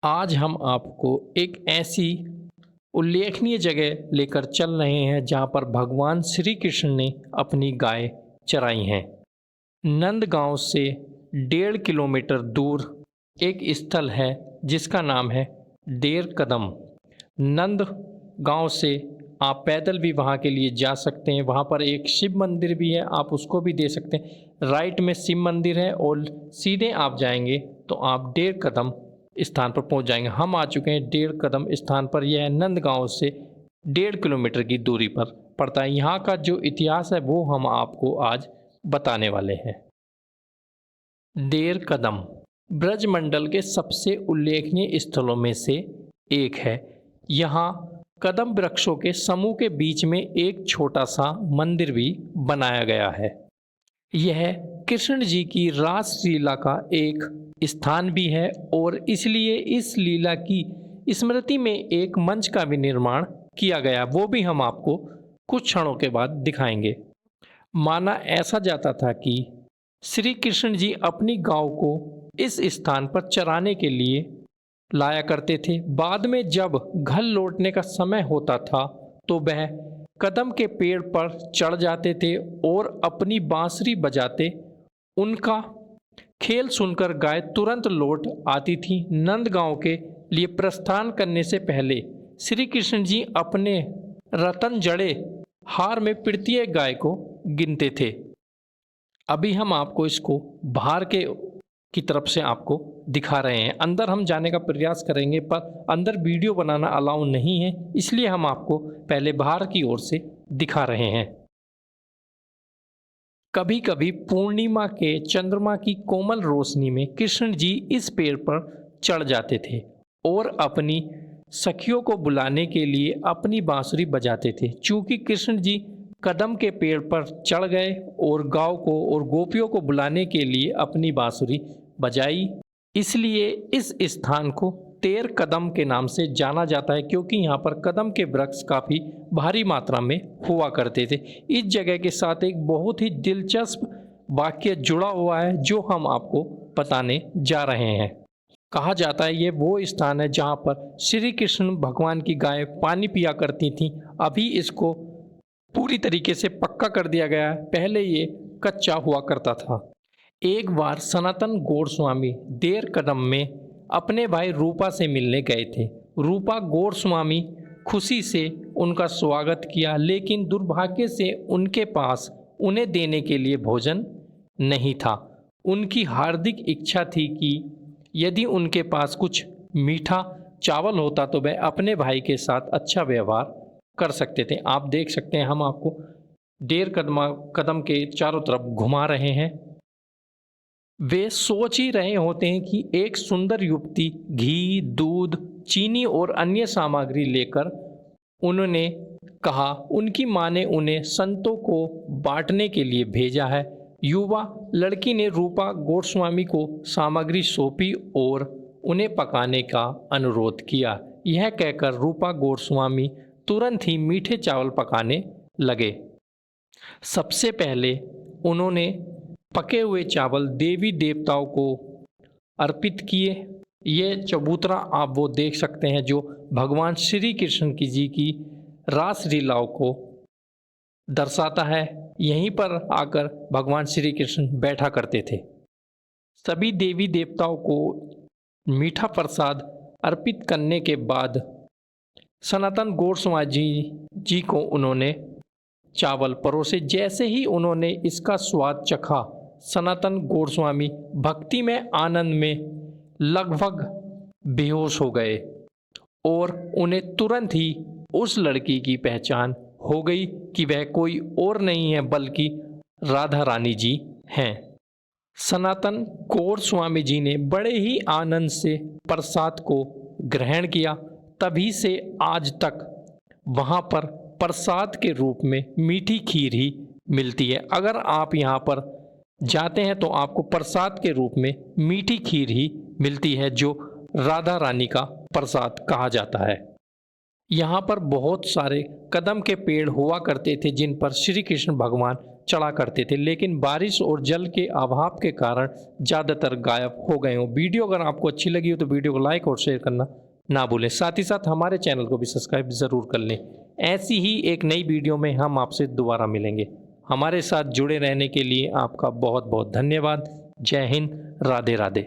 आज हम आपको एक ऐसी उल्लेखनीय जगह लेकर चल रहे हैं जहाँ पर भगवान श्री कृष्ण ने अपनी गाय चराई हैं। नंदगांव से 1.5 किलोमीटर दूर एक स्थल है जिसका नाम है डेर कदम। नंद गांव से आप पैदल भी वहाँ के लिए जा सकते हैं। वहाँ पर एक शिव मंदिर भी है, आप उसको भी दे सकते हैं। राइट में शिव मंदिर है और सीधे आप जाएंगे तो आप 1.5 कदम स्थान पर पहुँच जाएंगे। हम आ चुके हैं 1.5 कदम स्थान पर। यह नंदगांव से 1.5 किलोमीटर की दूरी पर पड़ता है। यहाँ का जो इतिहास है वो हम आपको आज बताने वाले हैं। डेर कदम ब्रजमंडल के सबसे उल्लेखनीय स्थलों में से एक है। यहाँ कदम वृक्षों के समूह के बीच में एक छोटा सा मंदिर भी बनाया गया है। यह कृष्ण जी की रासलीला का एक स्थान भी है और इसलिए इस लीला की स्मृति में एक मंच का भी निर्माण किया गया, वो भी हम आपको कुछ क्षणों के बाद दिखाएंगे। माना ऐसा जाता था कि श्री कृष्ण जी अपनी गांव को इस स्थान पर चराने के लिए लाया करते थे। बाद में जब घर लौटने का समय होता था तो वह कदम के पेड़ पर चढ़ जाते थे और अपनी बांसुरी बजाते। उनका खेल सुनकर गाय तुरंत लौट आती थी। नंदगांव के लिए प्रस्थान करने से पहले श्री कृष्ण जी अपने रतन जड़े हार में प्रत्येक गाय को गिनते थे। अभी हम आपको इसको बाहर की तरफ से आपको दिखा रहे हैं। अंदर हम जाने का प्रयास करेंगे पर अंदर वीडियो बनाना अलाउ नहीं है, इसलिए हम आपको पहले बाहर की ओर से दिखा रहे हैं। कभी कभी पूर्णिमा के चंद्रमा की कोमल रोशनी में कृष्ण जी इस पेड़ पर चढ़ जाते थे और अपनी सखियों को बुलाने के लिए अपनी बांसुरी बजाते थे। चूंकि कृष्ण जी कदम के पेड़ पर चढ़ गए और गांव को और गोपियों को बुलाने के लिए अपनी बांसुरी बजाई, इसलिए इस स्थान को तेर कदम के नाम से जाना जाता है, क्योंकि यहाँ पर कदम के वृक्ष काफ़ी भारी मात्रा में हुआ करते थे। इस जगह के साथ एक बहुत ही दिलचस्प वाक्य जुड़ा हुआ है जो हम आपको बताने जा रहे हैं। कहा जाता है ये वो स्थान है जहाँ पर श्री कृष्ण भगवान की गाय पानी पिया करती थी। अभी इसको पूरी तरीके से पक्का कर दिया गया है, पहले ये कच्चा हुआ करता था। एक बार सनातन गोस्वामी देर कदम में अपने भाई रूपा से मिलने गए थे। रूपा गोस्वामी खुशी से उनका स्वागत किया, लेकिन दुर्भाग्य से उनके पास उन्हें देने के लिए भोजन नहीं था। उनकी हार्दिक इच्छा थी कि यदि उनके पास कुछ मीठा चावल होता तो वह अपने भाई के साथ अच्छा व्यवहार कर सकते थे। आप देख सकते हैं, हम आपको डेढ़ कदम के चारों तरफ घुमा रहे हैं। वे सोच ही रहे होते हैं कि एक सुंदर युवती घी, दूध, चीनी और अन्य सामग्री लेकर उन्होंने कहा उनकी माँ ने उन्हें संतों को बांटने के लिए भेजा है। युवा लड़की ने रूपा गोस्वामी को सामग्री सौंपी और उन्हें पकाने का अनुरोध किया। यह कहकर रूपा गोस्वामी तुरंत ही मीठे चावल पकाने लगे। सबसे पहले उन्होंने पके हुए चावल देवी देवताओं को अर्पित किए। ये चबूतरा आप वो देख सकते हैं जो भगवान श्री कृष्ण की रास लीलाओं को दर्शाता है। यहीं पर आकर भगवान श्री कृष्ण बैठा करते थे। सभी देवी देवताओं को मीठा प्रसाद अर्पित करने के बाद सनातन गोस्वामी जी को उन्होंने चावल परोसे। जैसे ही उन्होंने इसका स्वाद चखा, सनातन गोस्वामी भक्ति में आनंद में लगभग बेहोश हो गए और उन्हें तुरंत ही उस लड़की की पहचान हो गई कि वह कोई और नहीं है बल्कि राधा रानी जी हैं। सनातन गोस्वामी जी ने बड़े ही आनंद से प्रसाद को ग्रहण किया। तभी से आज तक वहाँ पर प्रसाद के रूप में मीठी खीर ही मिलती है। अगर आप यहाँ पर जाते हैं तो आपको प्रसाद के रूप में मीठी खीर ही मिलती है, जो राधा रानी का प्रसाद कहा जाता है। यहाँ पर बहुत सारे कदम के पेड़ हुआ करते थे जिन पर श्री कृष्ण भगवान चढ़ा करते थे, लेकिन बारिश और जल के अभाव के कारण ज़्यादातर गायब हो गए हों। वीडियो अगर आपको अच्छी लगी हो तो वीडियो को लाइक और शेयर करना ना भूलें। साथ ही साथ हमारे चैनल को भी सब्सक्राइब ज़रूर कर लें। ऐसी ही एक नई वीडियो में हम आपसे दोबारा मिलेंगे। हमारे साथ जुड़े रहने के लिए आपका बहुत बहुत धन्यवाद। जय हिंद, राधे राधे।